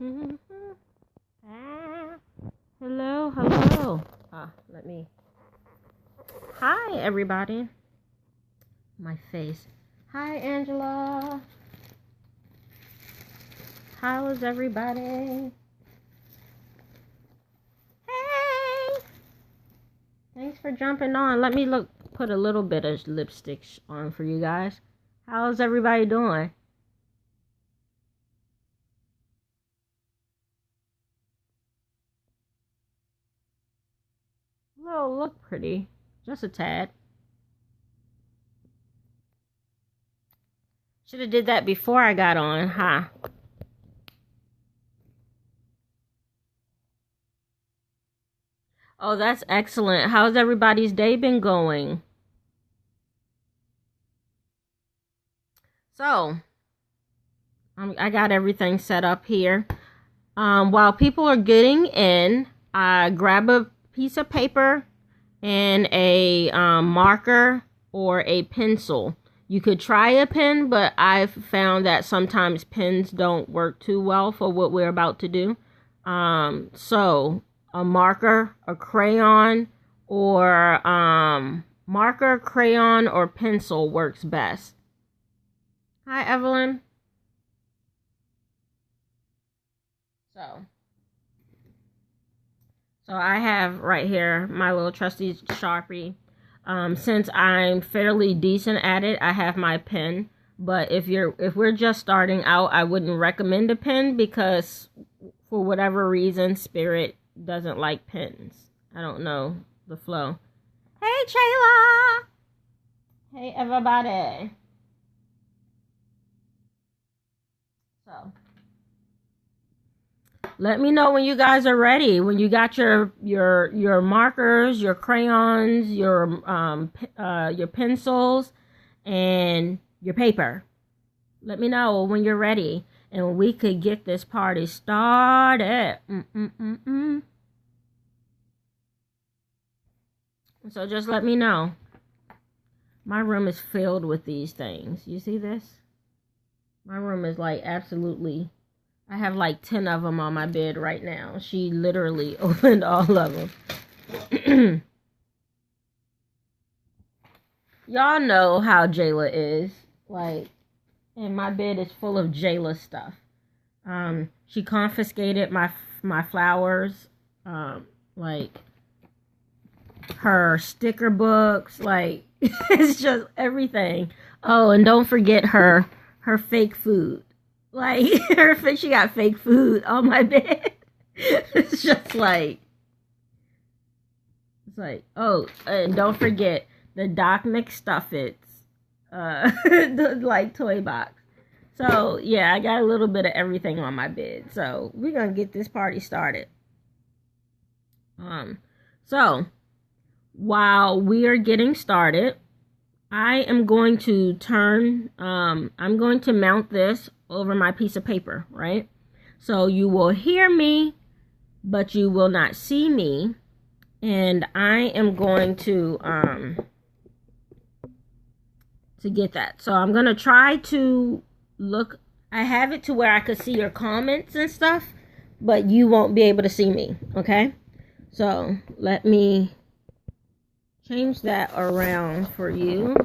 Hello, hello. Hi, everybody. My face. Hi, Angela. How is everybody? Hey! Thanks for jumping on. Let me put a little bit of lipstick on for you guys. How's everybody doing? Oh, look pretty. Just a tad. Should have did that before I got on, huh? Oh, that's excellent. How's everybody's day been going? So, I got everything set up here. While people are getting in, grab a piece of paper and a marker or a pencil. You could try a pen, but I've found that sometimes pens don't work too well for what we're about to do. So a marker, a crayon, or marker, crayon, or pencil works best. Hi, Evelyn. So I have right here my little trusty Sharpie. Since I'm fairly decent at it, I have my pen. But if we're just starting out, I wouldn't recommend a pen because for whatever reason, Spirit doesn't like pens. I don't know the flow. Hey, Chayla! Hey, everybody. So, let me know when you guys are ready. When you got your markers, your crayons, your pencils, and your paper. Let me know when you're ready, and we could get this party started. So just let me know. My room is filled with these things. You see this? My room is like absolutely... I have like 10 of them on my bed right now. She literally opened all of them. Y'all know how Jayla is. Like, and my bed is full of Jayla stuff. She confiscated my flowers. Like, her sticker books. Like, it's just everything. Oh, and don't forget her fake food. Like, she got fake food on my bed. It's just like, oh, and don't forget the Doc McStuffits, like toy box. So yeah, I got a little bit of everything on my bed. So we're gonna get this party started. So while we are getting started, I am going to I'm going to mount this over my piece of paper, right? So you will hear me, but you will not see me. And I am going to get that. So I'm going to try to look. I have it to where I could see your comments and stuff, but you won't be able to see me, okay? So let me change that around for you.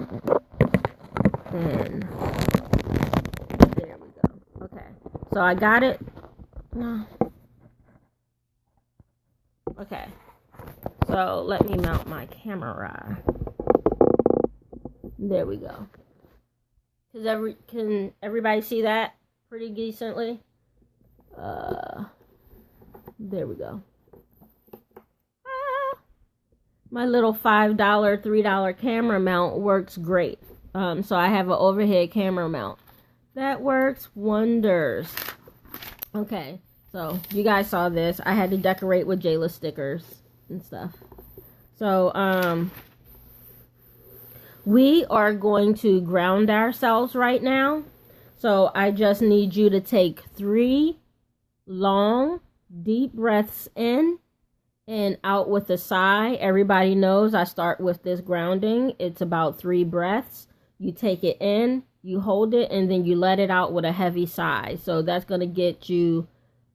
And there we go. Okay. So I got it. No. Okay. So let me mount my camera. There we go. Can everybody see that pretty decently? There we go. My little $5, $3 camera mount works great. So I have an overhead camera mount. That works wonders. Okay, so you guys saw this. I had to decorate with Jayla stickers and stuff. So, we are going to ground ourselves right now. So I just need you to take 3 long, deep breaths in and out with a sigh. Everybody knows I start with this grounding. It's about 3 breaths. You take it in, you hold it, and then you let it out with a heavy sigh. So that's going to get you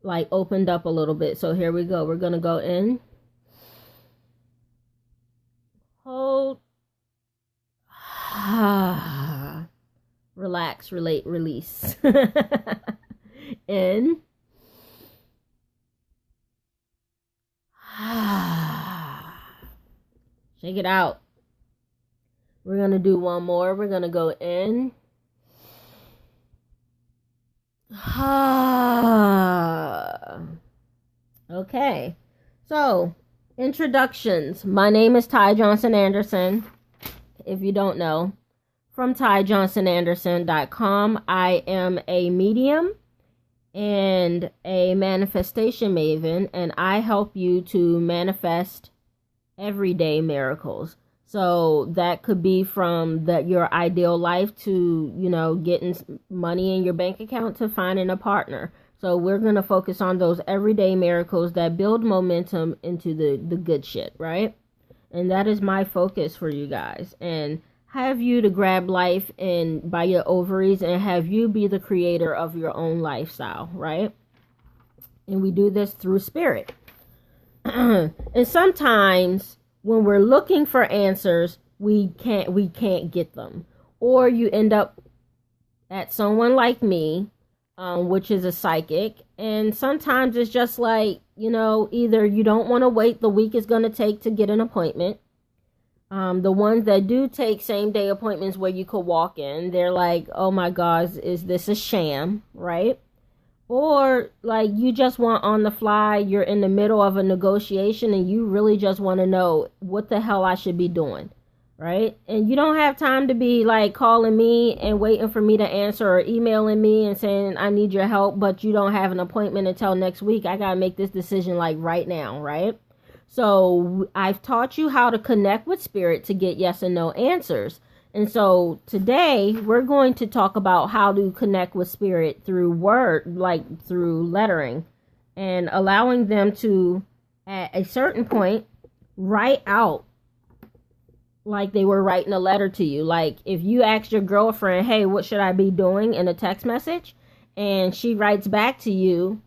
like opened up a little bit. So here we go. We're going to go in. Hold. Relax, relate, release. In. Shake it out. We're going to do one more. We're going to go in. Okay. So, introductions. My name is Ty Johnson Anderson. If you don't know, from TyJohnsonAnderson.com. I am a medium and a manifestation maven, and I help you to manifest everyday miracles. So that could be from your ideal life to, getting money in your bank account to finding a partner. So we're going to focus on those everyday miracles that build momentum into the good shit, right? And that is my focus for you guys. And have you to grab life and by your ovaries and have you be the creator of your own lifestyle, right? And we do this through spirit. And sometimes when we're looking for answers, we can't get them. Or you end up at someone like me, which is a psychic. And sometimes it's just like, either you don't want to wait the week it's going to take to get an appointment. The ones that do take same day appointments where you could walk in, they're like, oh my God, is this a sham, right? Or like you just want on the fly, you're in the middle of a negotiation and you really just want to know what the hell I should be doing, right? And you don't have time to be like calling me and waiting for me to answer or emailing me and saying I need your help, but you don't have an appointment until next week. I got to make this decision like right now, right? So I've taught you how to connect with spirit to get yes and no answers. And so today we're going to talk about how to connect with spirit through through lettering and allowing them to, at a certain point, write out like they were writing a letter to you. Like if you ask your girlfriend, hey, what should I be doing in a text message? And she writes back to you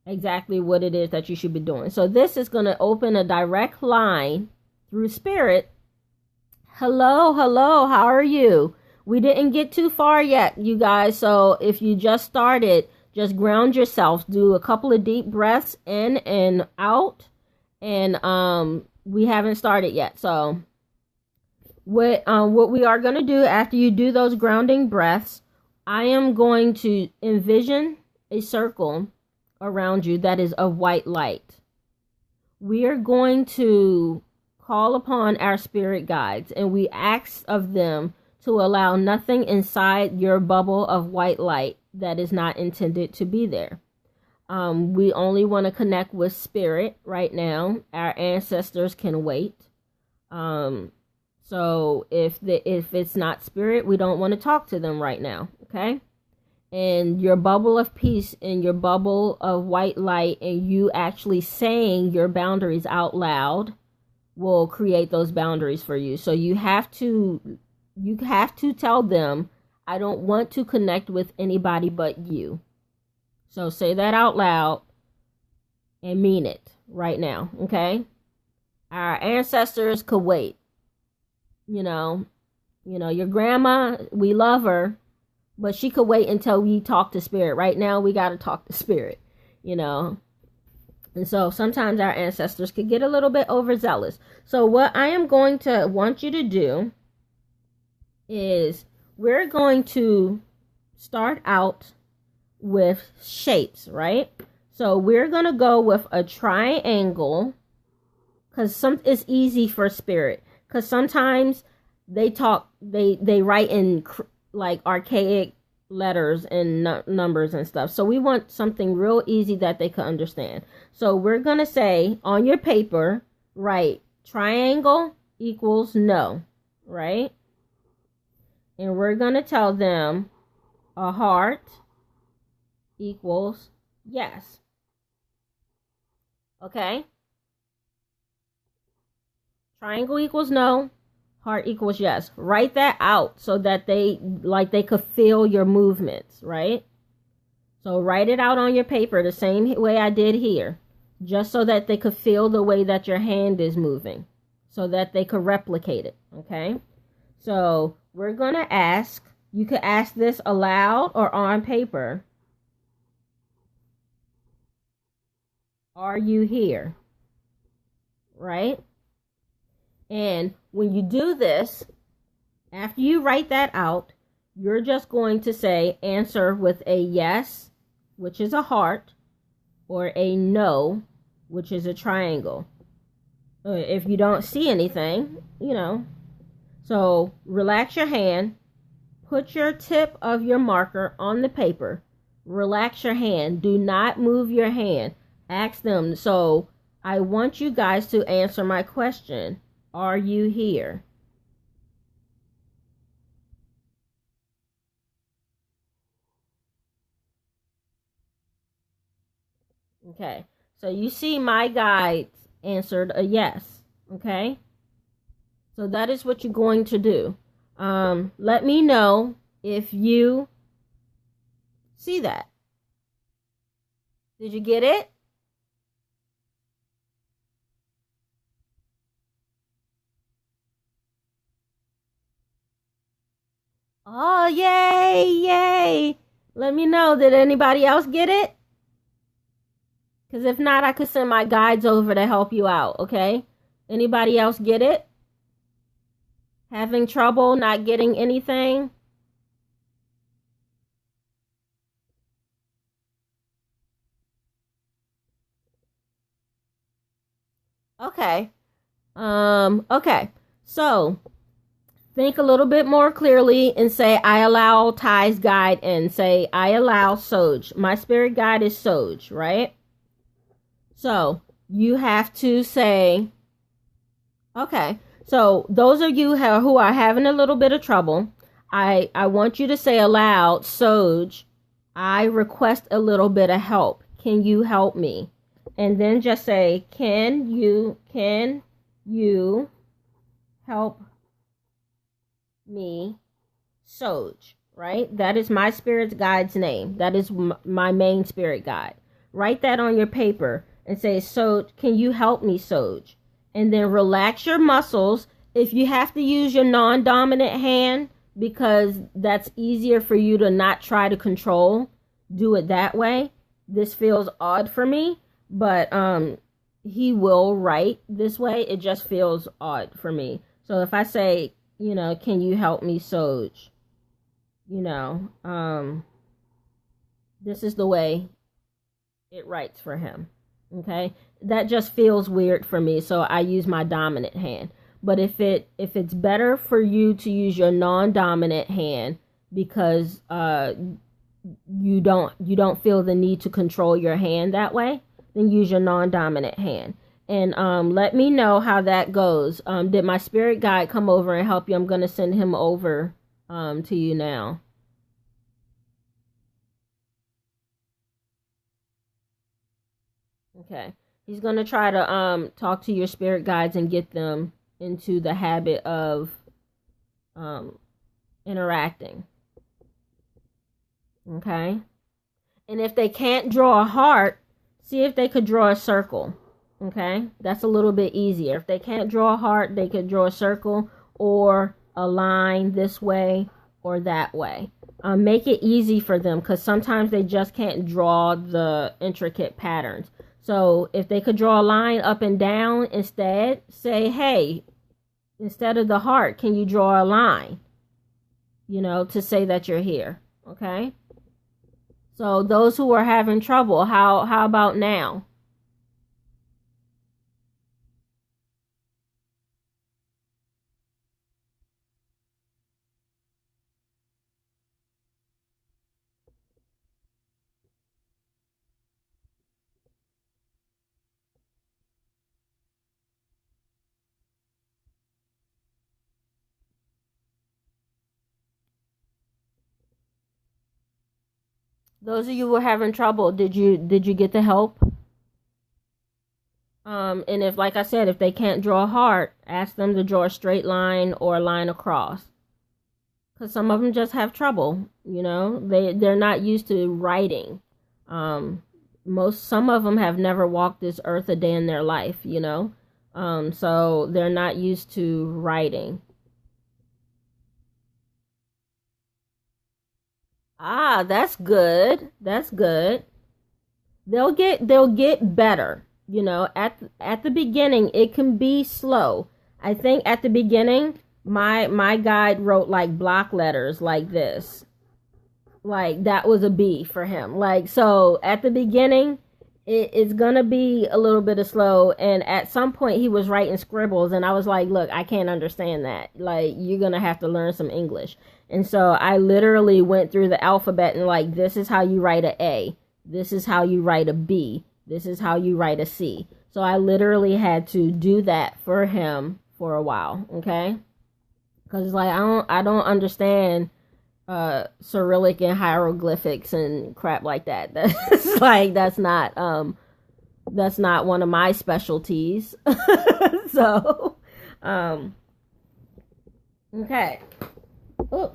exactly what it is that you should be doing. So this is going to open a direct line through spirit. Hello, how are you? We didn't get too far yet, you guys. So if you just started, just ground yourself. Do a couple of deep breaths in and out. And we haven't started yet. So what we are going to do after you do those grounding breaths, I am going to envision a circle around you that is of white light. We are going to call upon our spirit guides and we ask of them to allow nothing inside your bubble of white light that is not intended to be there. We only want to connect with spirit right now. Our ancestors can wait. So if it's not spirit, we don't want to talk to them right now. Okay. And your bubble of peace and your bubble of white light and you actually saying your boundaries out loud will create those boundaries for you. So you have to tell them, I don't want to connect with anybody but you. So say that out loud and mean it right now. Okay. Our ancestors could wait. Your grandma, we love her. But she could wait until we talk to spirit. Right now, we got to talk to spirit, And so sometimes our ancestors could get a little bit overzealous. So what I am going to want you to do is we're going to start out with shapes, right? So we're going to go with a triangle because it's easy for spirit. Because sometimes they write in like archaic letters and numbers and stuff. So we want something real easy that they can understand. So we're going to say on your paper, write triangle equals no, right? And we're going to tell them a heart equals yes. Okay? Triangle equals no. Heart equals yes. Write that out so that they could feel your movements, right? So write it out on your paper the same way I did here, just so that they could feel the way that your hand is moving, so that they could replicate it, okay? So we're going to ask, you could ask this aloud or on paper. Are you here? Right? And when you do this, after you write that out, you're just going to say answer with a yes, which is a heart, or a no, which is a triangle. If you don't see anything, So relax your hand, put your tip of your marker on the paper, relax your hand, do not move your hand. Ask them, so I want you guys to answer my question. Are you here? Okay, so you see my guides answered a yes, okay? So that is what you're going to do. Let me know if you see that. Did you get it? Oh, yay, yay. Let me know. Did anybody else get it? Because if not, I could send my guides over to help you out, okay? Anybody else get it? Having trouble not getting anything? Okay. Okay. So, think a little bit more clearly and say, I allow Ty's guide in. Say, I allow Soj. My spirit guide is Soj, right? So, you have to say, okay. So, those of you who are having a little bit of trouble, I want you to say aloud, Soj, I request a little bit of help. Can you help me? And then just say, can you help me, Soj, right? That is my spirit guide's name. That is my main spirit guide. Write that on your paper and say, Soj, can you help me, Soj? And then relax your muscles. If you have to use your non-dominant hand, because that's easier for you to not try to control, do it that way. This feels odd for me, but he will write this way. It just feels odd for me. So if I say, can you help me, Soj? This is the way it writes for him. Okay? That just feels weird for me, so I use my dominant hand. But if it's better for you to use your non-dominant hand because you don't feel the need to control your hand that way, then use your non-dominant hand. And let me know how that goes. Did my spirit guide come over and help you? I'm going to send him over to you now. Okay. He's going to try to talk to your spirit guides and get them into the habit of interacting. Okay? And if they can't draw a heart, see if they could draw a circle. Okay? That's a little bit easier. If they can't draw a heart, they could draw a circle or a line this way or that way. Make it easy for them, because sometimes they just can't draw the intricate patterns. So if they could draw a line up and down instead, say, hey, instead of the heart, can you draw a line? To say that you're here. Okay? So those who are having trouble, how about now? Those of you who are having trouble, did you get the help? And if, like I said, if they can't draw a heart, ask them to draw a straight line or a line across. Because some of them just have trouble, they're not used to writing. Some of them have never walked this earth a day in their life, you know. So they're not used to writing. Ah, that's good. That's good. They'll get better. You know, at the beginning it can be slow. I think at the beginning my guide wrote like block letters like this. Like that was a B for him. Like, so at the beginning it's gonna be a little bit of slow, and at some point he was writing scribbles and I was like, look, I can't understand that. Like, you're gonna have to learn some English. And so I literally went through the alphabet and like, this is how you write a A. This is how you write a B. This is how you write a C. So I literally had to do that for him for a while, okay? Because like I don't understand Cyrillic and hieroglyphics and crap like that. That's like that's not one of my specialties. So okay. Ooh.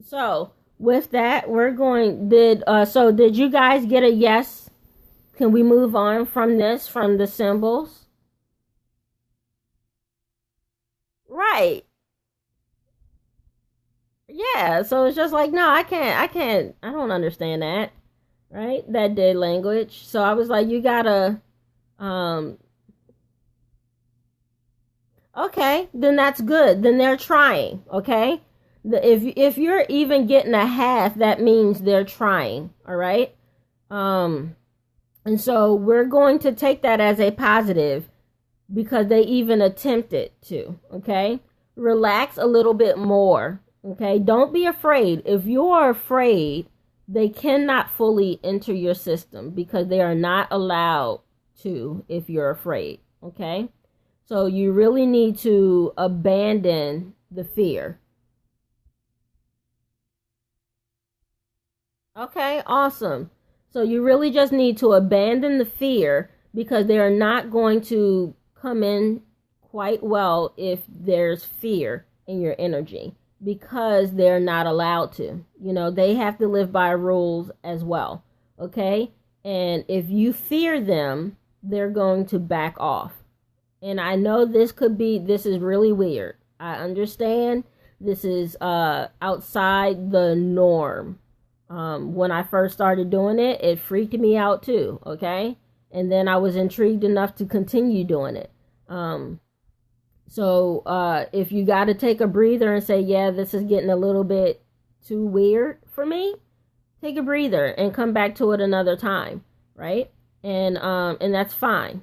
So with that, we're going. Did you guys get a yes? Can we move on from this, from the symbols? Right. Yeah. So it's just like, no, I can't. I don't understand that. Right. That dead language. So I was like, you gotta. Um. Okay. Then that's good. Then they're trying. Okay. If you're even getting a half, that means they're trying. All right. And so we're going to take that as a positive because they even attempted to, okay? Relax a little bit more, okay? Don't be afraid. If you're afraid, they cannot fully enter your system because they are not allowed to if you're afraid, okay? So you really need to abandon the fear. Okay, awesome. So you really just need to abandon the fear because they are not going to come in quite well if there's fear in your energy because they're not allowed to. You know, they have to live by rules as well. Okay? And if you fear them, they're going to back off. And I know this is really weird. I understand this is outside the norm. When I first started doing it, it freaked me out too, okay? And then I was intrigued enough to continue doing it. So if you got to take a breather and say, yeah, this is getting a little bit too weird for me, take a breather and come back to it another time, right? And that's fine.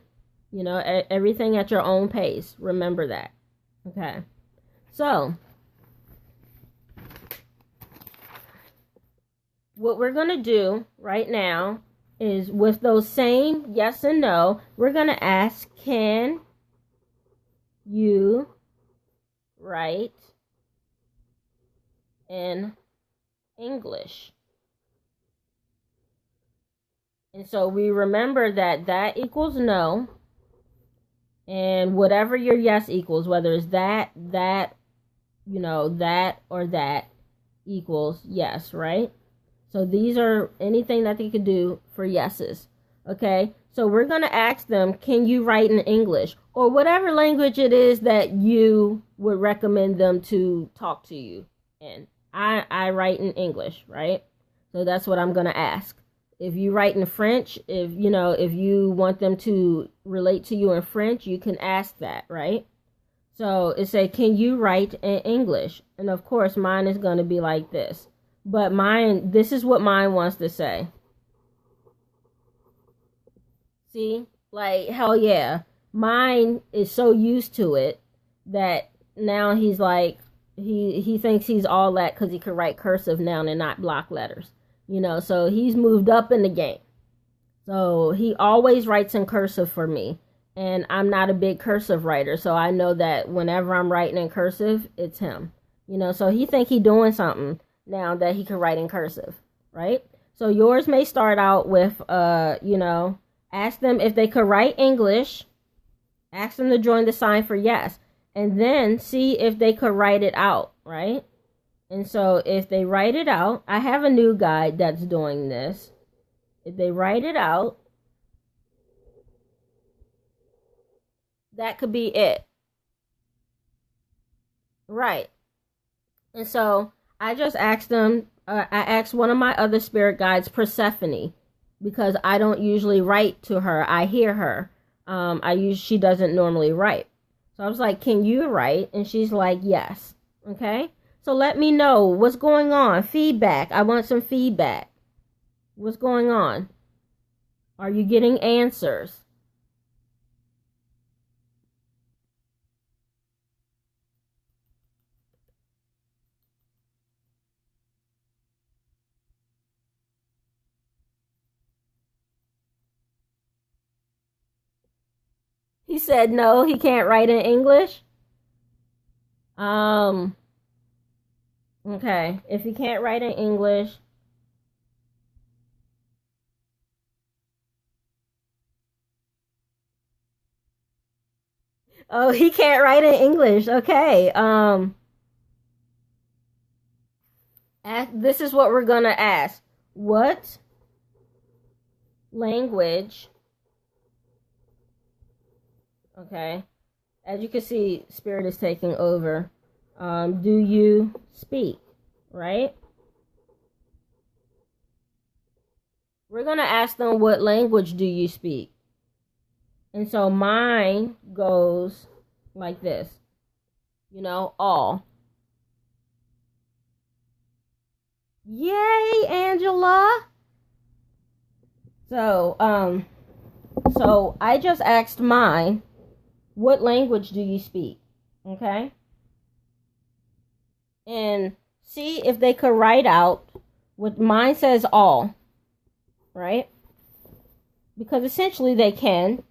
You know, everything at your own pace. Remember that. Okay. So what we're going to do right now is with those same yes and no, we're going to ask, can you write in English? And so we remember that equals no. And whatever your yes equals, whether it's that, you know, that or that equals yes, right? So these are anything that they could do for yeses. Okay, so we're going to ask them, can you write in English? Or whatever language it is that you would recommend them to talk to you in. I write in English, right? So that's what I'm going to ask. If you write in French, if you want them to relate to you in French, you can ask that, right? So it say, can you write in English? And of course, mine is going to be like this. But this is what mine wants to say. See? Like, hell yeah. Mine is so used to it that now he's like, he thinks he's all that because he can write cursive now and not block letters. You know, so he's moved up in the game. So he always writes in cursive for me. And I'm not a big cursive writer. So I know that whenever I'm writing in cursive, it's him. You know, so he think he doing something now that he can write in cursive, right? So yours may start out with, ask them if they could write English. Ask them to join the sign for yes. And then see if they could write it out, right? And so if they write it out, I have a new guide that's doing this. If they write it out, that could be it. Right. And so I just asked them, I asked one of my other spirit guides, Persephone, because I don't usually write to her. I hear her. She doesn't normally write. So I was like, can you write? And she's like, yes. Okay. So let me know what's going on. Feedback. I want some feedback. What's going on? Are you getting answers? He said no, he can't write in English. Okay. If he can't write in English, oh, he can't write in English. Okay. This is what we're gonna ask. What language? Okay. As you can see, Spirit is taking over. Do you speak? Right? We're gonna ask them, what language do you speak? And so mine goes like this. All. Yay, Angela! So I just asked mine, what language do you speak? Okay? And see if they could write out what mine says, all. Right? Because essentially they can.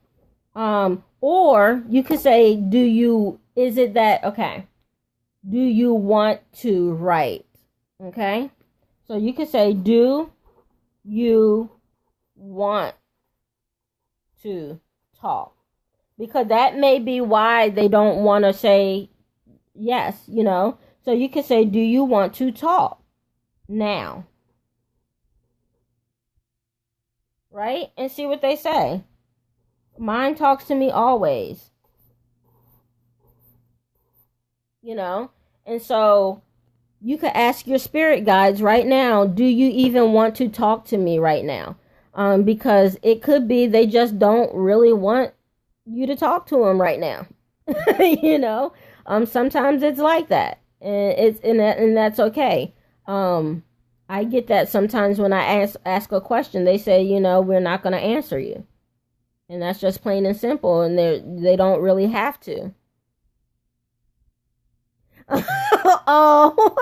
Or you could say, do you want to write? Okay? So you could say, do you want to talk? Because that may be why they don't want to say yes, So you could say, do you want to talk now? Right? And see what they say. Mine talks to me always. And so you could ask your spirit guides right now, do you even want to talk to me right now? Because it could be they just don't really want you to talk to them right now. Sometimes it's like that. And that's okay. I get that sometimes when I ask a question, they say, we're not going to answer you. And that's just plain and simple, and they don't really have to. Oh.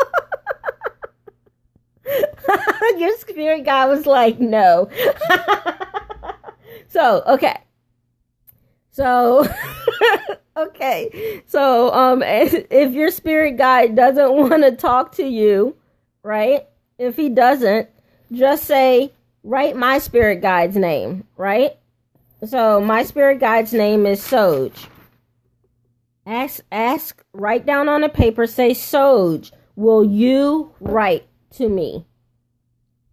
Your spirit guide was like, no. So, okay. So, okay. So, if your spirit guide doesn't want to talk to you, right? If he doesn't, just say, write my spirit guide's name, right? So, my spirit guide's name is Soj. Write down on a paper, say, Soj, will you write to me?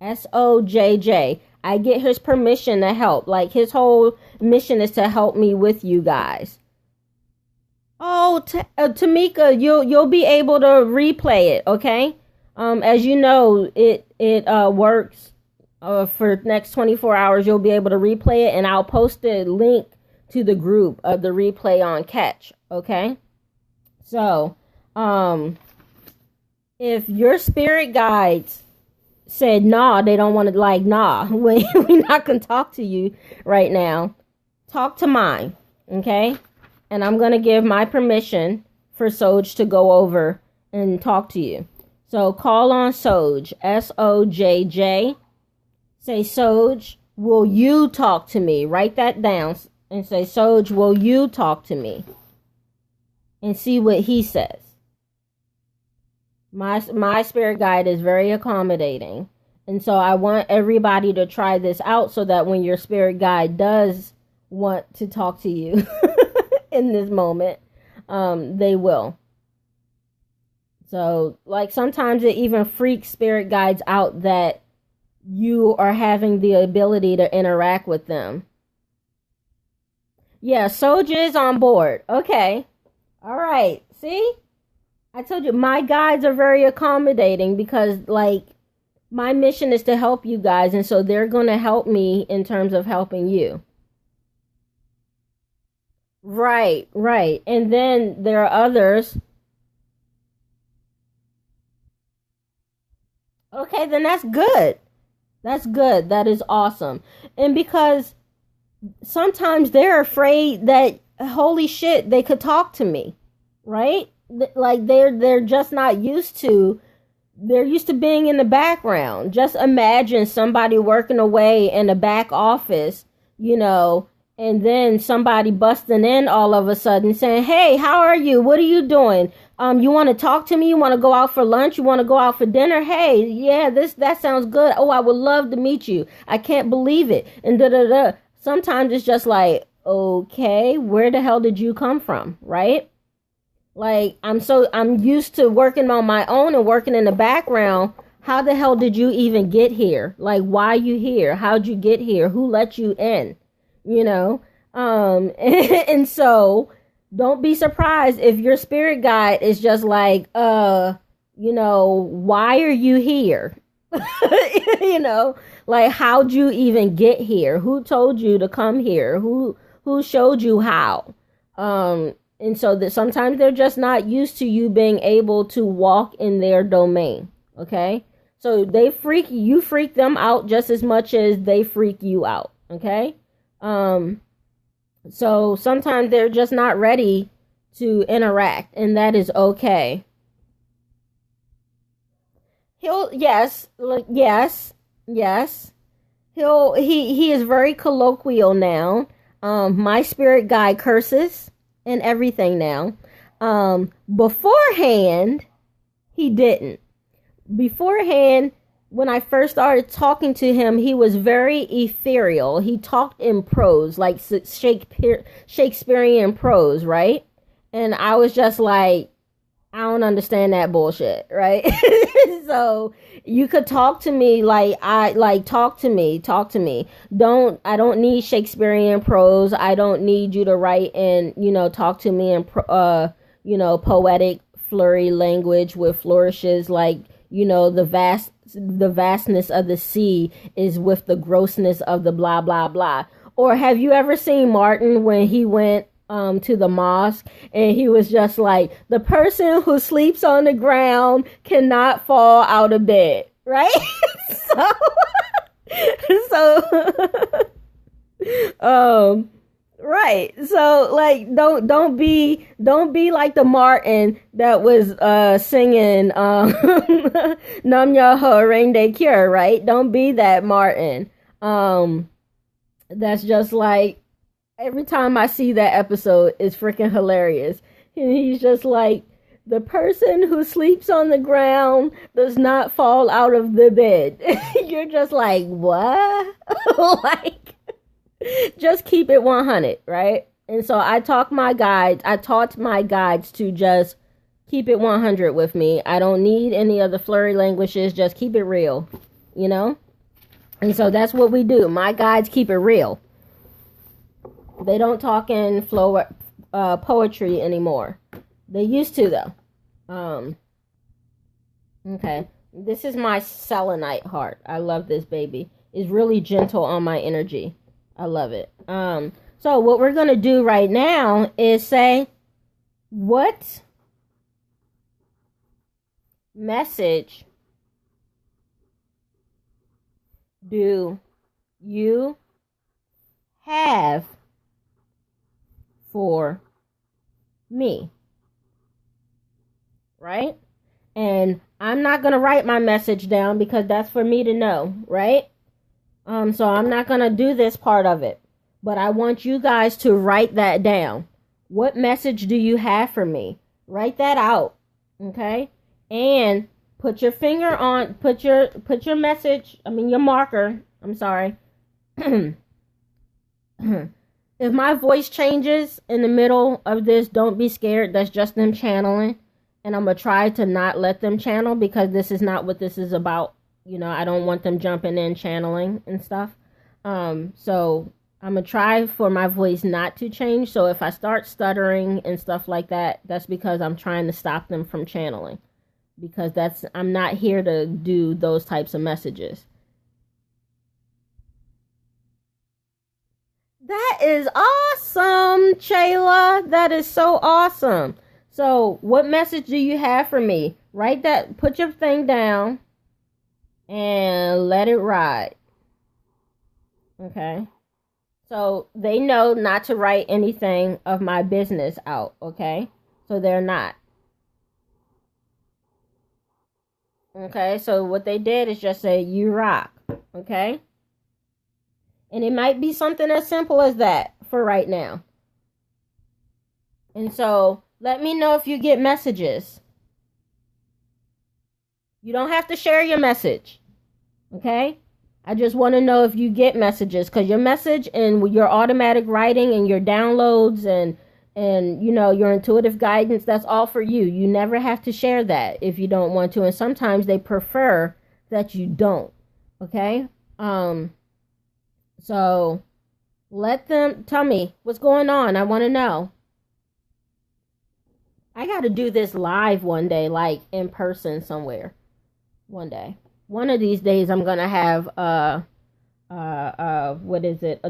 Sojj. I get his permission to help. Like, his whole mission is to help me with you guys. Oh, Tamika, you'll be able to replay it, okay? As you know, it works for the next 24 hours. You'll be able to replay it, and I'll post a link to the group of the replay on Catch, okay? So, if your spirit guides said, nah, they don't want to, nah, we're not going to talk to you right now, talk to mine, okay? And I'm going to give my permission for Soj to go over and talk to you. So call on Soj, Sojj. Say, Soj, will you talk to me? Write that down and say, Soj, will you talk to me? And see what he says. My spirit guide is very accommodating. And so I want everybody to try this out so that when your spirit guide does want to talk to you in this moment, they will. So, sometimes it even freaks spirit guides out that you are having the ability to interact with them. Yeah, Soja is on board. Okay. All right. See? I told you, my guides are very accommodating because, like, my mission is to help you guys, and so they're going to help me in terms of helping you. Right, right. And then there are others. Okay, then that's good. That's good. That is awesome. And because sometimes they're afraid that, holy shit, they could talk to me, right? Like they're just not used to, they're used to being in the background. Just imagine somebody working away in the back office, you know, and then somebody busting in all of a sudden saying, "Hey, how are you? What are you doing? You want to talk to me? You want to go out for lunch? You want to go out for dinner? Hey, yeah, that sounds good. Oh, I would love to meet you. I can't believe it." And da da da. Sometimes it's just like, okay, where the hell did you come from, right? Like, I'm used to working on my own and working in the background. How the hell did you even get here? Like, why are you here? How'd you get here? Who let you in? You know? And so don't be surprised if your spirit guide is just like, you know, why are you here? You know, like, how'd you even get here? Who told you to come here? Who showed you how? And so that sometimes they're just not used to you being able to walk in their domain. Okay. So you freak them out just as much as they freak you out. Okay. So sometimes they're just not ready to interact, and that is okay. Yes. He is very colloquial now. My spirit guide curses and everything now. Beforehand, he didn't. Beforehand, when I first started talking to him, he was very ethereal. He talked in prose, like Shakespearean prose, right? And I was just like, I don't understand that bullshit, right? So you could talk to me talk to me. I don't need Shakespearean prose. I don't need you to write and, you know, talk to me in you know, poetic flurry language with flourishes, like, you know, the vastness of the sea is with the grossness of the blah blah blah. Or have you ever seen Martin when he went to the mosque and he was just like, the person who sleeps on the ground cannot fall out of bed, right? so right. So, like, don't be like the Martin that was singing Nam Yo Ho Rain Day Cure, right? Don't be that Martin. That's just like, every time I see that episode, it's freaking hilarious. And he's just like, the person who sleeps on the ground does not fall out of the bed. You're just like, what? Like, just keep it 100, right? And so I taught my guides to just keep it 100 with me. I don't need any other flurry languages. Just keep it real, you know? And so that's what we do. My guides keep it real. They don't talk in poetry anymore. They used to, though. Okay. This is my selenite heart. I love this baby. It's really gentle on my energy. I love it. So what we're going to do right now is say, what message do you have for me? Right? And I'm not going to write my message down because that's for me to know, right? So I'm not going to do this part of it. But I want you guys to write that down. What message do you have for me? Write that out. Okay? And put your finger on, put your message, your marker. I'm sorry. If my voice changes in the middle of this, don't be scared. That's just them channeling. And I'm going to try to not let them channel because this is not what this is about I don't want them jumping in, channeling and stuff. So I'm going to try for my voice not to change. So if I start stuttering and stuff like that, that's because I'm trying to stop them from channeling. Because I'm not here to do those types of messages. That is awesome, Chayla. That is so awesome. So what message do you have for me? Put your thing down and let it ride. Okay. So they know not to write anything of my business out. Okay. So they're not. Okay. So what they did is just say, you rock. Okay. And it might be something as simple as that for right now. And so let me know if you get messages. You don't have to share your message. Okay? I just want to know if you get messages, because your message and your automatic writing and your downloads and your intuitive guidance, that's all for you. You never have to share that if you don't want to. And sometimes they prefer that you don't. Okay? So let them tell me what's going on. I want to know. I got to do this live one day, like in person somewhere. One day. One of these days I'm going to have a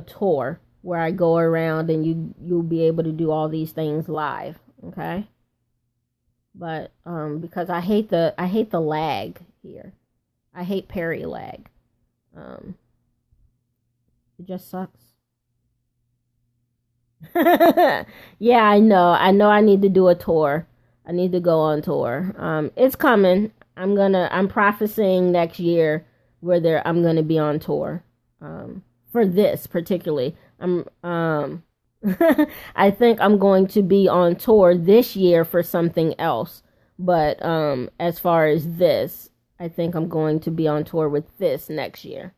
tour where I go around and you'll be able to do all these things live, okay? But because I hate the lag here. I hate Perry lag. It just sucks. Yeah, I know. I need to do a tour. I need to go on tour. It's coming. I'm prophesying next year where I'm gonna be on tour. For this particularly. I think I'm going to be on tour this year for something else. But as far as this, I think I'm going to be on tour with this next year.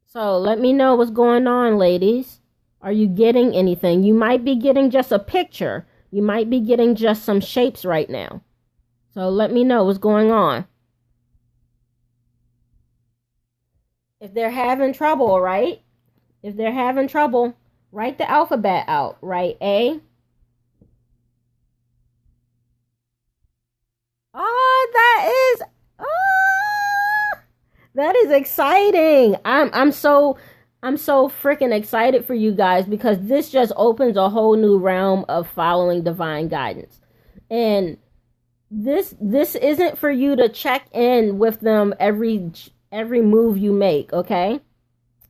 So let me know what's going on, ladies. Are you getting anything? You might be getting just a picture. You might be getting just some shapes right now. So let me know what's going on. If they're having trouble, right? If they're having trouble, write the alphabet out. Write A. Oh, that is exciting. I'm so freaking excited for you guys, because this just opens a whole new realm of following divine guidance. And this isn't for you to check in with them every move you make, okay?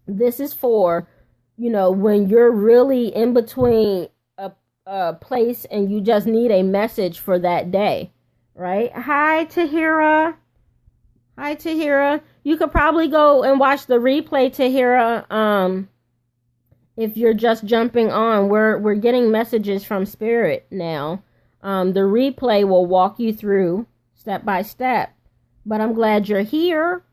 This is for, when you're really in between a place and you just need a message for that day, right? Hi, Tahira. You could probably go and watch the replay, Tahira. If you're just jumping on, we're getting messages from Spirit now. The replay will walk you through step by step. But I'm glad you're here.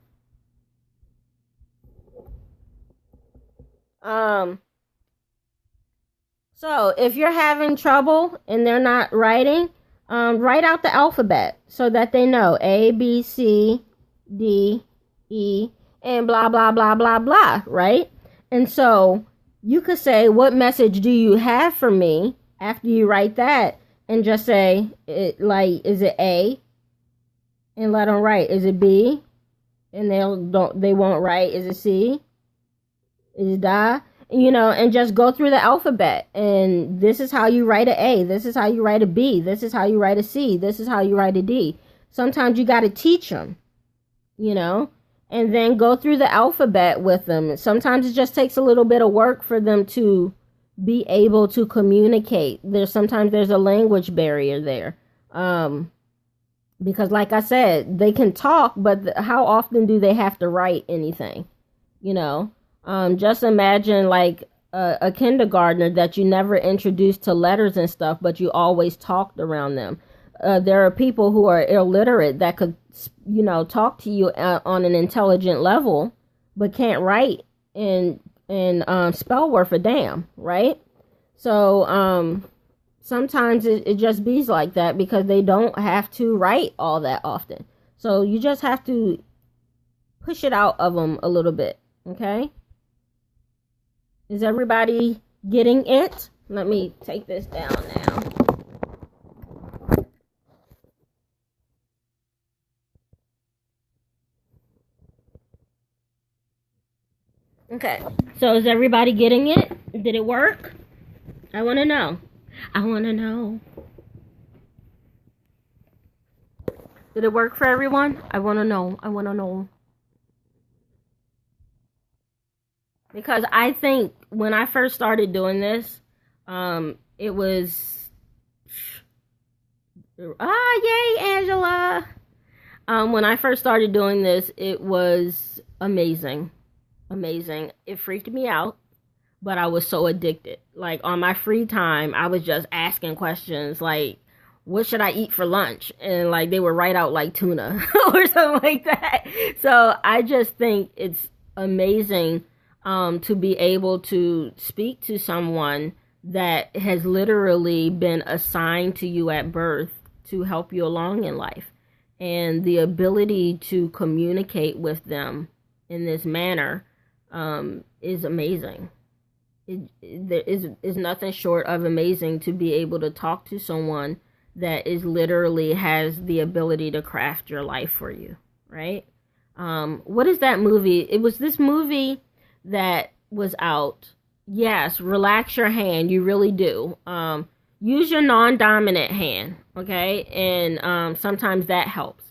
So if you're having trouble and they're not writing, write out the alphabet so that they know A, B, C, D, E, and blah, blah, blah, blah, blah, right? And so you could say, what message do you have for me after you write that? And just say, is it A? And let them write. Is it B? And they won't write. Is it C? Is it Da? And just go through the alphabet. And this is how you write an A. This is how you write a B. This is how you write a C. This is how you write a D. Sometimes you got to teach them, and then go through the alphabet with them. Sometimes it just takes a little bit of work for them to be able to communicate. Sometimes there's a language barrier there. Because like I said, they can talk, but how often do they have to write anything? Just imagine like a kindergartner that you never introduced to letters and stuff, but you always talked around them. There are people who are illiterate that could, talk to you on an intelligent level, but can't write and spell worth a damn, right? So sometimes it just be like that because they don't have to write all that often. So you just have to push it out of them a little bit, okay? Is everybody getting it? Let me take this down now. Okay, so is everybody getting it? Did it work? I want to know. I want to know. Did it work for everyone? I want to know. I want to know. Because I think when I first started doing this, it was... yay, Angela! When I first started doing this, it was amazing. Amazing. It freaked me out, but I was so addicted. Like, on my free time, I was just asking questions like, what should I eat for lunch? And like, they would write out like tuna or something like that. So I just think it's amazing to be able to speak to someone that has literally been assigned to you at birth to help you along in life, and the ability to communicate with them in this manner is amazing. There is nothing short of amazing to be able to talk to someone that is literally has the ability to craft your life for you, right? What is that movie? It was this movie that was out. Yes, relax your hand. You really do. Use your non-dominant hand, okay? And sometimes that helps.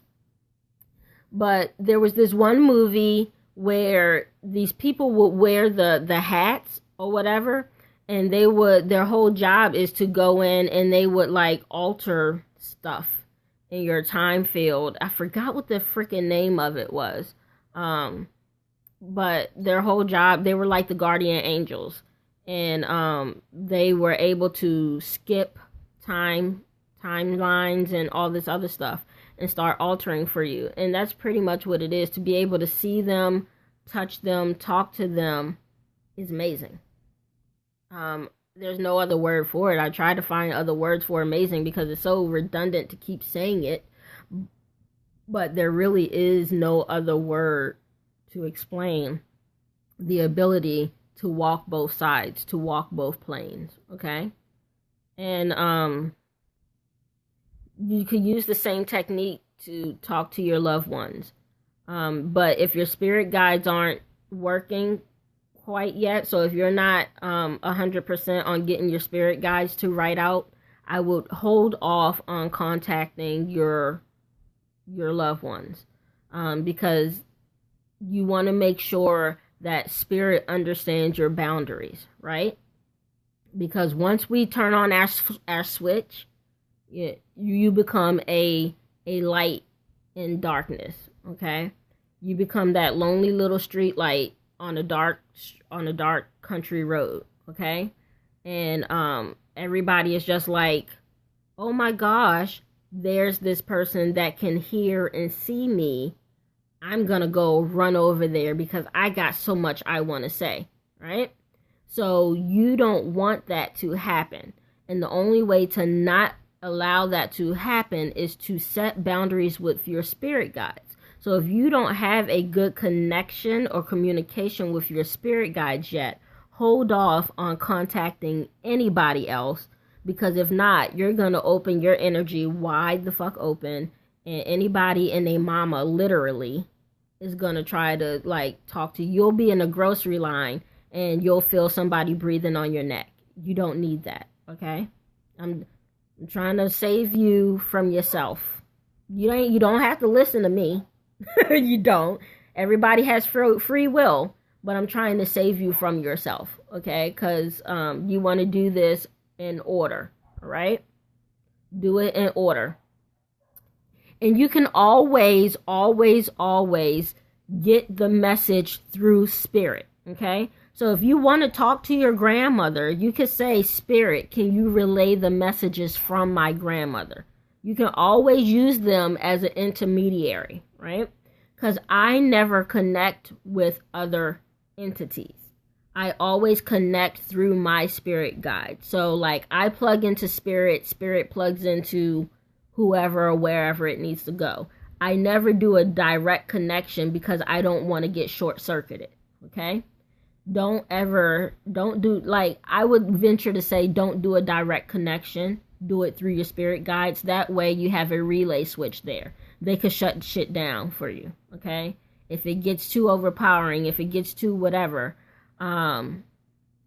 But there was this one movie where these people would wear the hats or whatever, and they would, their whole job is to go in and they would like alter stuff in your time field. I forgot what the freaking name of it was. But their whole job, they were like the guardian angels, and they were able to skip timelines and all this other stuff and start altering for you. And that's pretty much what it is. To be able to see them, touch them, talk to them is amazing. There's no other word for it. I tried to find other words for amazing because it's so redundant to keep saying it, but there really is no other word to explain the ability to walk both sides, to walk both planes, okay? And you could use the same technique to talk to your loved ones. But if your spirit guides aren't working quite yet, so if you're not 100% on getting your spirit guides to write out, I would hold off on contacting your loved ones, because you want to make sure that spirit understands your boundaries, right? Because once we turn on our switch, you become a light in darkness, okay? You become that lonely little street light on a dark country road, okay? And everybody is just like, oh my gosh, there's this person that can hear and see me. I'm gonna go run over there because I got so much I want to say, right? So you don't want that to happen. And the only way to not allow that to happen is to set boundaries with your spirit guides. So if you don't have a good connection or communication with your spirit guides yet, hold off on contacting anybody else, because if not, you're going to open your energy wide the fuck open, and anybody and their mama literally is going to try to like talk to you. You'll be in a grocery line and you'll feel somebody breathing on your neck. You don't need that, okay? I'm trying to save you from yourself. You don't have to listen to me. You don't. Everybody has free will, but I'm trying to save you from yourself, okay? Because you want to do this in order, all right? Do it in order. And you can always, always, always get the message through spirit, okay? So if you want to talk to your grandmother, you could say, Spirit, can you relay the messages from my grandmother? You can always use them as an intermediary, right? Because I never connect with other entities. I always connect through my spirit guide. So like I plug into spirit, spirit plugs into whoever or wherever it needs to go. I never do a direct connection because I don't want to get short-circuited, okay? Don't do, like, I would venture to say, don't do a direct connection. Do it through your spirit guides. That way you have a relay switch there. They could shut shit down for you, okay? If it gets too overpowering, if it gets too whatever, the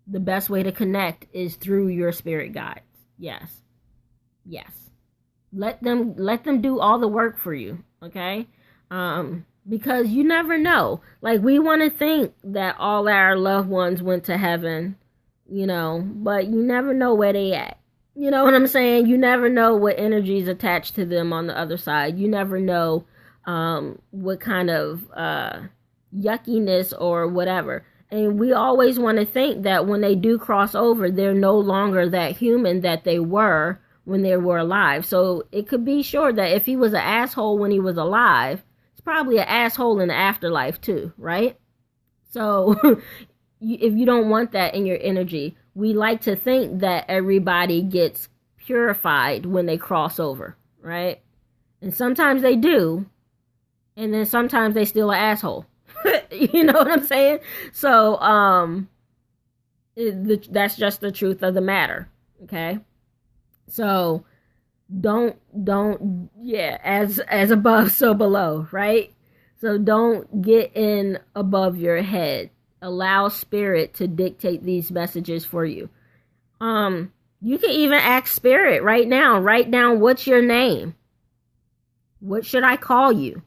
best way to connect is through your spirit guides. Yes. Let them do all the work for you, okay? Because you never know. Like, we want to think that all our loved ones went to heaven, but you never know where they at. You know what I'm saying? You never know what energy is attached to them on the other side. You never know what kind of yuckiness or whatever. And we always want to think that when they do cross over, they're no longer that human that they were when they were alive. So it could be sure that if he was an asshole when he was alive, it's probably an asshole in the afterlife too, right? So if you don't want that in your energy, we like to think that everybody gets purified when they cross over, right? And sometimes they do, and then sometimes they still an asshole. You know what I'm saying? So that's just the truth of the matter, okay? So don't as above, so below, right? So don't get in above your head. Allow spirit to dictate these messages for you. You can even ask spirit right now. Write down, what's your name? What should I call you?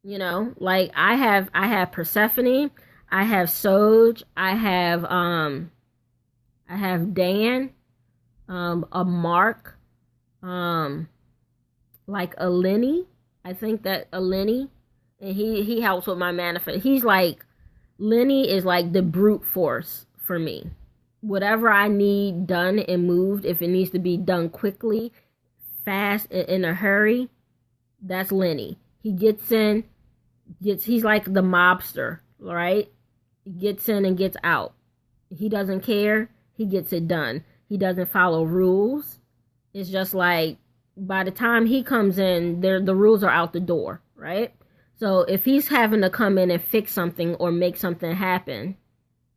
Like I have Persephone, I have Soj, I have Dan, a Mark, like Eleni. I think that Eleni, and he helps with my manifest. He's like, Lenny is like the brute force for me. Whatever I need done and moved, if it needs to be done quickly, fast, in a hurry, that's Lenny. He gets in, he's like the mobster, right? He gets in and gets out. He doesn't care. He gets it done. He doesn't follow rules. It's just like, by the time he comes in, the rules are out the door, right? So if he's having to come in and fix something or make something happen,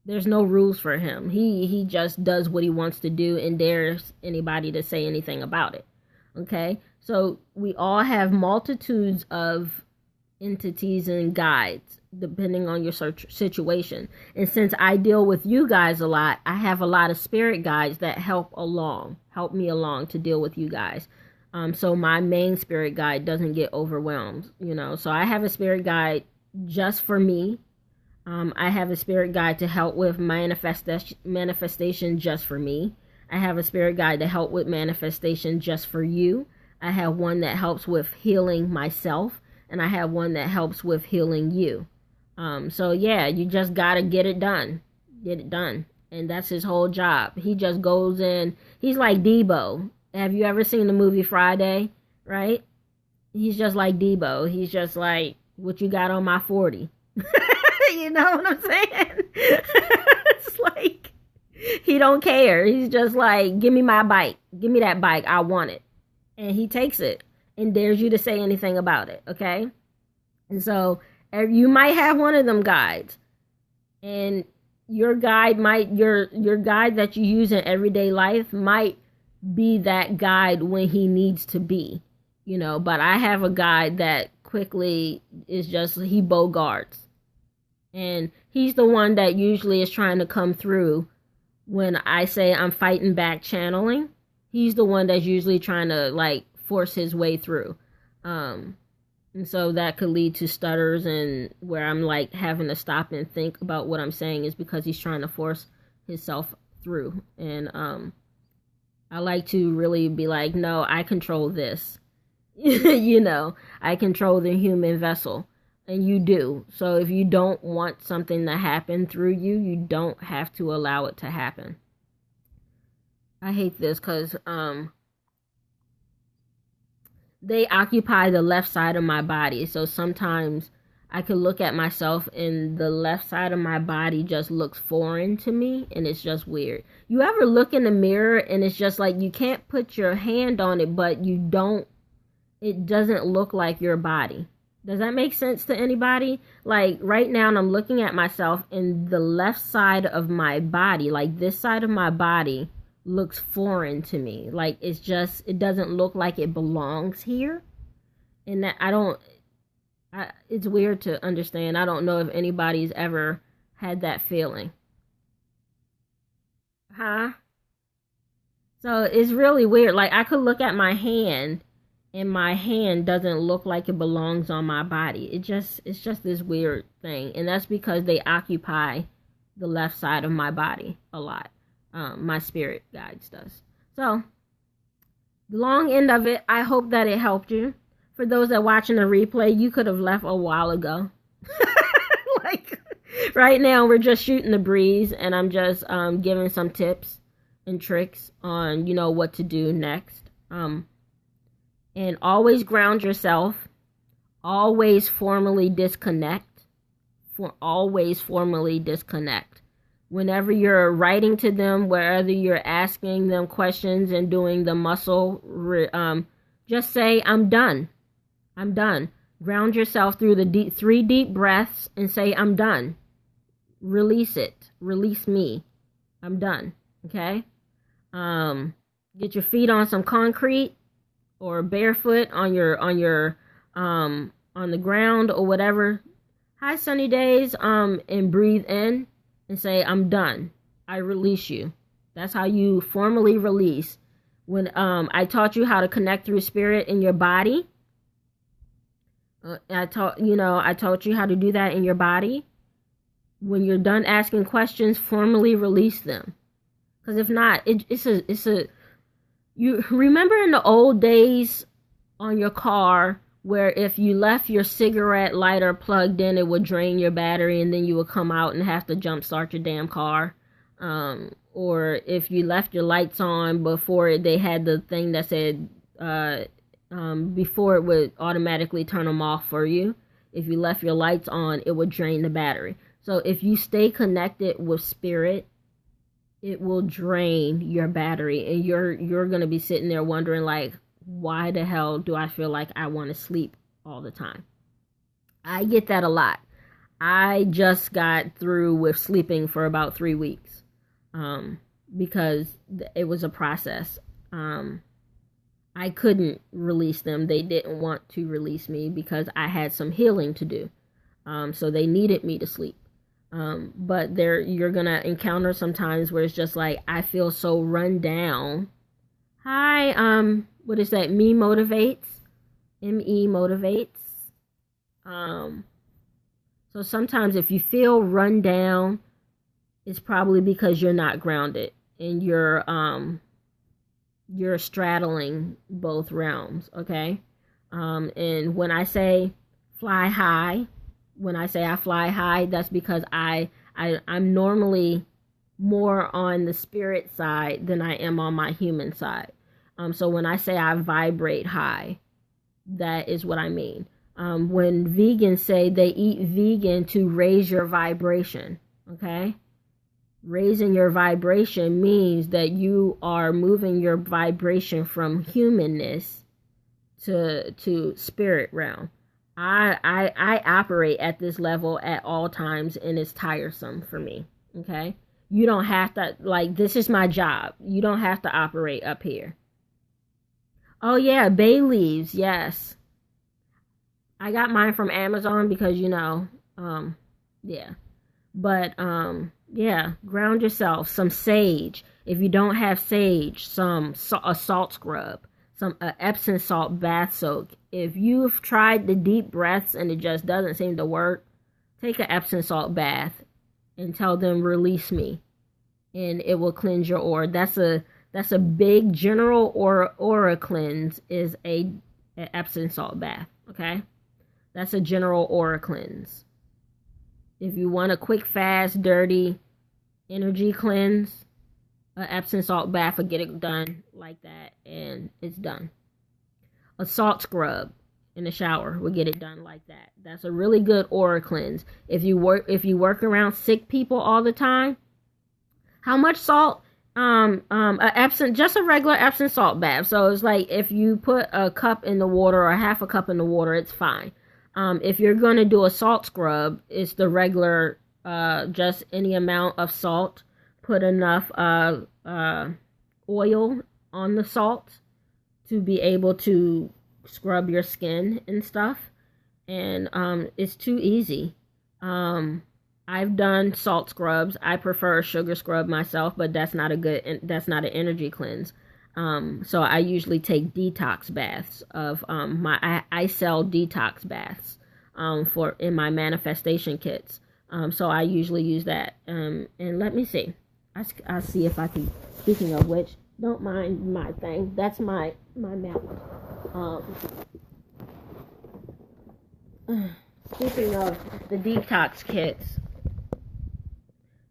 there's no rules for him. He just does what he wants to do and dares anybody to say anything about it. Okay? So we all have multitudes of entities and guides depending on your situation. And since I deal with you guys a lot, I have a lot of spirit guides that help me along to deal with you guys. So my main spirit guide doesn't get overwhelmed, So I have a spirit guide just for me. I have a spirit guide to help with manifestation just for me. I have a spirit guide to help with manifestation just for you. I have one that helps with healing myself, and I have one that helps with healing you. So yeah, you just gotta get it done. And that's his whole job. He just goes in. He's like Debo. Have you ever seen the movie Friday? Right? He's just like Debo. He's just like, what you got on my 40? You know what I'm saying? It's like, he don't care. He's just like, give me my bike. Give me that bike. I want it. And he takes it and dares you to say anything about it. Okay? And so you might have one of them guides. And your guide your guide that you use in everyday life might be that guide when he needs to be, but I have a guide that quickly is just, he bogarts, and he's the one that usually is trying to come through when I say I'm fighting back channeling. He's the one that's usually trying to like force his way through, and so that could lead to stutters, and where I'm like having to stop and think about what I'm saying is because he's trying to force himself through. And I like to really be like, no, I control this. I control the human vessel. And you do. So if you don't want something to happen through you, you don't have to allow it to happen. I hate this because they occupy the left side of my body. So sometimes I could look at myself and the left side of my body just looks foreign to me, and it's just weird. You ever look in the mirror and it's just like you can't put your hand on it, but you don't it doesn't look like your body. Does that make sense to anybody? Like right now, I'm looking at myself, and the left side of my body, like this side of my body, looks foreign to me. Like it doesn't look like it belongs here. And that it's weird to understand. I don't know if anybody's ever had that feeling. Huh? So it's really weird. Like I could look at my hand, and my hand doesn't look like it belongs on my body. It's just this weird thing. And that's because they occupy the left side of my body a lot. My spirit guides does. So the long end of it, I hope that it helped you. For those that watching the replay, you could have left a while ago. Like right now, we're just shooting the breeze, and I'm just giving some tips and tricks on what to do next. And always ground yourself. Always formally disconnect. Always formally disconnect. Whenever you're writing to them, wherever you're asking them questions and doing the muscle, just say, I'm done. I'm done. Ground yourself through the 3 deep breaths and say, I'm done. Release it. Release me. I'm done. Okay? Get your feet on some concrete or barefoot on the ground or whatever. Hi, sunny days. And breathe in and say, I'm done. I release you. That's how you formally release. When I taught you how to connect through spirit in your body. I taught you how to do that in your body. When you're done asking questions, formally release them. Because if not, you remember in the old days on your car where if you left your cigarette lighter plugged in, it would drain your battery, and then you would come out and have to jump start your damn car. Or if you left your lights on before they had the thing that said before it would automatically turn them off for you. If you left your lights on, it would drain the battery. So if you stay connected with spirit, it will drain your battery, and you're going to be sitting there wondering, like, why the hell do I feel like I want to sleep all the time? I get that a lot. I just got through with sleeping for about 3 weeks because it was a process. I couldn't release them. They didn't want to release me because I had some healing to do. So they needed me to sleep. But you're going to encounter some times where it's just like, I feel so run down. Hi, what is that? Me motivates. M-E motivates. So sometimes if you feel run down, it's probably because you're not grounded and you're straddling both realms, okay? And when I say fly high, when I say I fly high, that's because I'm normally more on the spirit side than I am on my human side. So when I say I vibrate high, that is what I mean. When vegans say they eat vegan to raise your vibration, okay? Raising your vibration means that you are moving your vibration from humanness to spirit realm. I operate at this level at all times, and it's tiresome for me, okay? You don't have to, like, this is my job. You don't have to operate up here. Oh, yeah, bay leaves, yes. I got mine from Amazon because, yeah. But, yeah, ground yourself. Some sage. If you don't have sage, a salt scrub. Some Epsom salt bath soak. If you've tried the deep breaths and it just doesn't seem to work, take an Epsom salt bath and tell them, release me. And it will cleanse your aura. That's a big general aura cleanse is an Epsom salt bath, okay? That's a general aura cleanse. If you want a quick, fast, dirty energy cleanse, an Epsom salt bath will get it done like that, and it's done. A salt scrub in the shower will get it done like that. That's a really good aura cleanse. If you work around sick people all the time, how much salt just a regular Epsom salt bath. So it's like if you put a cup in the water or half a cup in the water, it's fine. If you're gonna do a salt scrub, it's the regular, just any amount of salt. Put enough oil on the salt to be able to scrub your skin and stuff. And it's too easy. I've done salt scrubs. I prefer a sugar scrub myself, but that's not an energy cleanse. So I usually take detox baths of I sell detox baths in my manifestation kits. So I usually use that. And let me see. I'll see if I can. Speaking of which, don't mind my thing. That's my mouth. Speaking of the detox kits.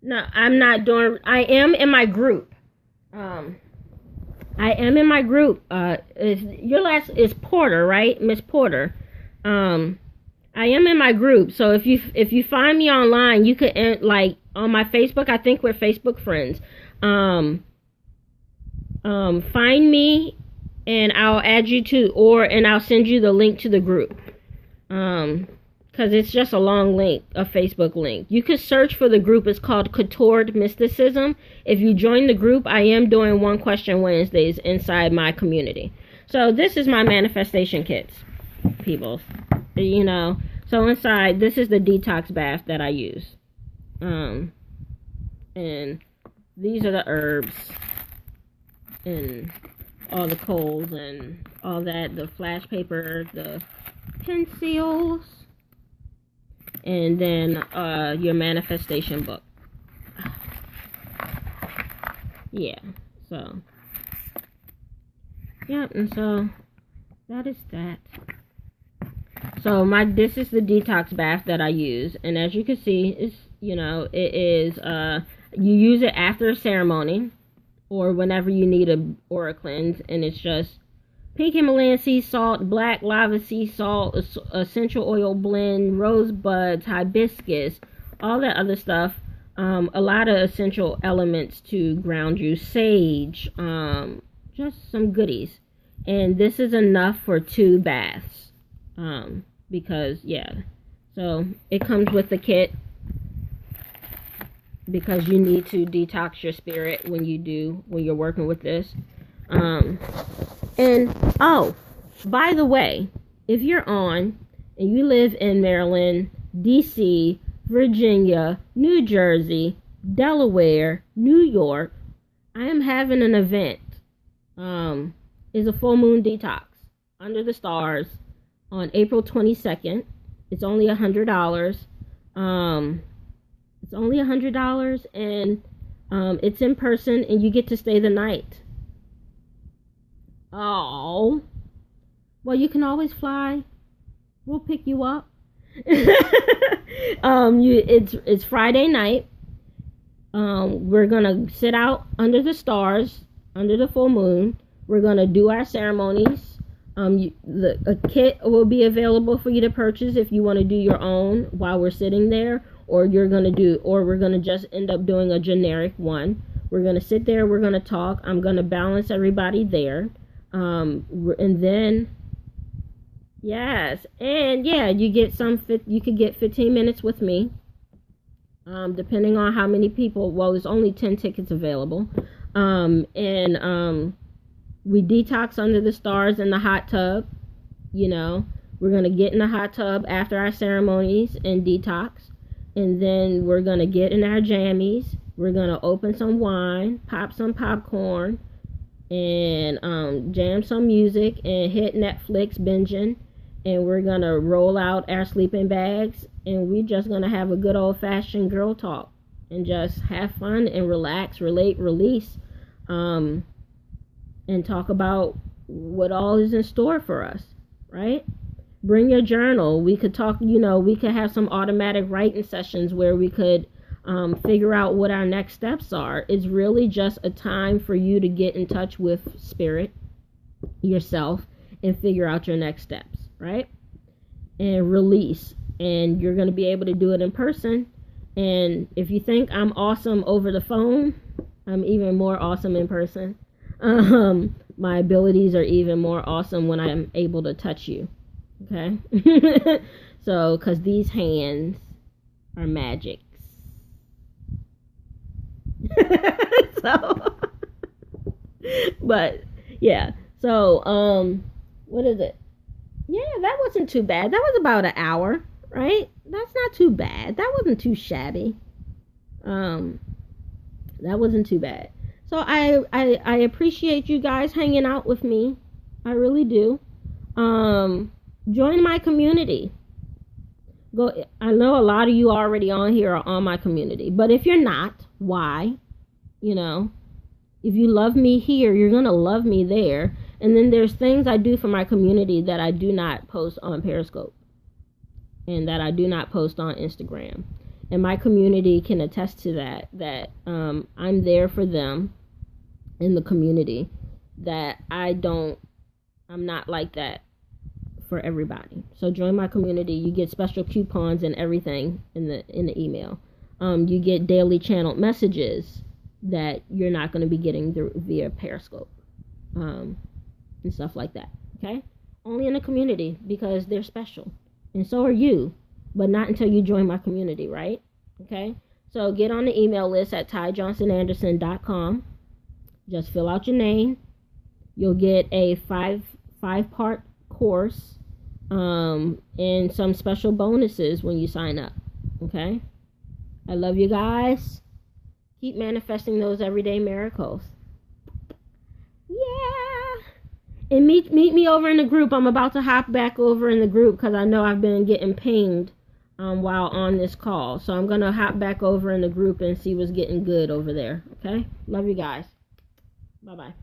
No, I'm not doing. I am in my group. I am in my group. Your last is Porter, right, Miss Porter? I am in my group. So if you find me online, you could like on my Facebook. I think we're Facebook friends. Find me, and I'll add you to, and I'll send you the link to the group. Because it's just a long link, a Facebook link. You could search for the group. It's called Contoured Mysticism. If you join the group, I am doing One Question Wednesdays inside my community. So this is my manifestation kits, people. You know, so inside, this is the detox bath that I use. And these are the herbs and all the coals and all that, the flash paper, the pencils, and then your manifestation book. Yeah, so yep, and so that is that. So this is the detox bath that I use, and as you can see, it's, you know, it is you use it after a ceremony or whenever you need a aura cleanse, and it's just pink Himalayan sea salt, black lava sea salt, essential oil blend, rosebuds, hibiscus, all that other stuff. A lot of essential elements to ground you, sage, just some goodies. And this is enough for 2 baths. Because, yeah. So, it comes with the kit. Because you need to detox your spirit when you're working with this. And, oh, by the way, if you're on and you live in Maryland, DC, Virginia, New Jersey, Delaware, New York, I am having an event. It's a full moon detox under the stars on April 22nd. It's only $100. It's only $100, and it's in person, and you get to stay the night. Oh, well, you can always fly. We'll pick you up. It's Friday night. We're gonna sit out under the stars, under the full moon. We're gonna do our ceremonies. A kit will be available for you to purchase if you want to do your own while we're sitting there, or we're gonna just end up doing a generic one. We're gonna sit there. We're gonna talk. I'm gonna balance everybody there. And then, yes, and yeah, you could get 15 minutes with me, depending on how many people. Well, there's only 10 tickets available. We detox under the stars in the hot tub. You know, we're gonna get in the hot tub after our ceremonies and detox, and then we're gonna get in our jammies. We're gonna open some wine, pop some popcorn, and jam some music and hit Netflix binging, and we're gonna roll out our sleeping bags, and we're just gonna have a good old-fashioned girl talk and just have fun and relax, relate, release, and talk about what all is in store for us, right? Bring your journal. We could talk, we could have some automatic writing sessions where we could figure out what our next steps are. It's really just a time for you to get in touch with spirit, yourself, and figure out your next steps, right? And release. And you're going to be able to do it in person. And if you think I'm awesome over the phone, I'm even more awesome in person. My abilities are even more awesome when I'm able to touch you. Okay? So, because these hands are magics. So, but, yeah. So, what is it? Yeah, that wasn't too bad. That was about an hour, right? That's not too bad. That wasn't too shabby. That wasn't too bad. So I appreciate you guys hanging out with me. I really do. Join my community. Go. I know a lot of you already on here are on my community, but if you're not, why? You know, if you love me here, you're gonna love me there. And then there's things I do for my community that I do not post on Periscope, and that I do not post on Instagram. And my community can attest to that I'm there for them in the community, that I'm not like that for everybody. So join my community. You get special coupons and everything in the email. You get daily channeled messages that you're not going to be getting via Periscope, and stuff like that. Okay? Only in the community, because they're special. And so are you. But not until you join my community, right? Okay? So get on the email list at tyjohnsonanderson.com. Just fill out your name. You'll get a five-part course, and some special bonuses when you sign up. Okay? I love you guys. Keep manifesting those everyday miracles. Yeah. And meet me over in the group. I'm about to hop back over in the group because I know I've been getting pinged while on this call. So I'm going to hop back over in the group and see what's getting good over there. Okay? Love you guys. Bye-bye.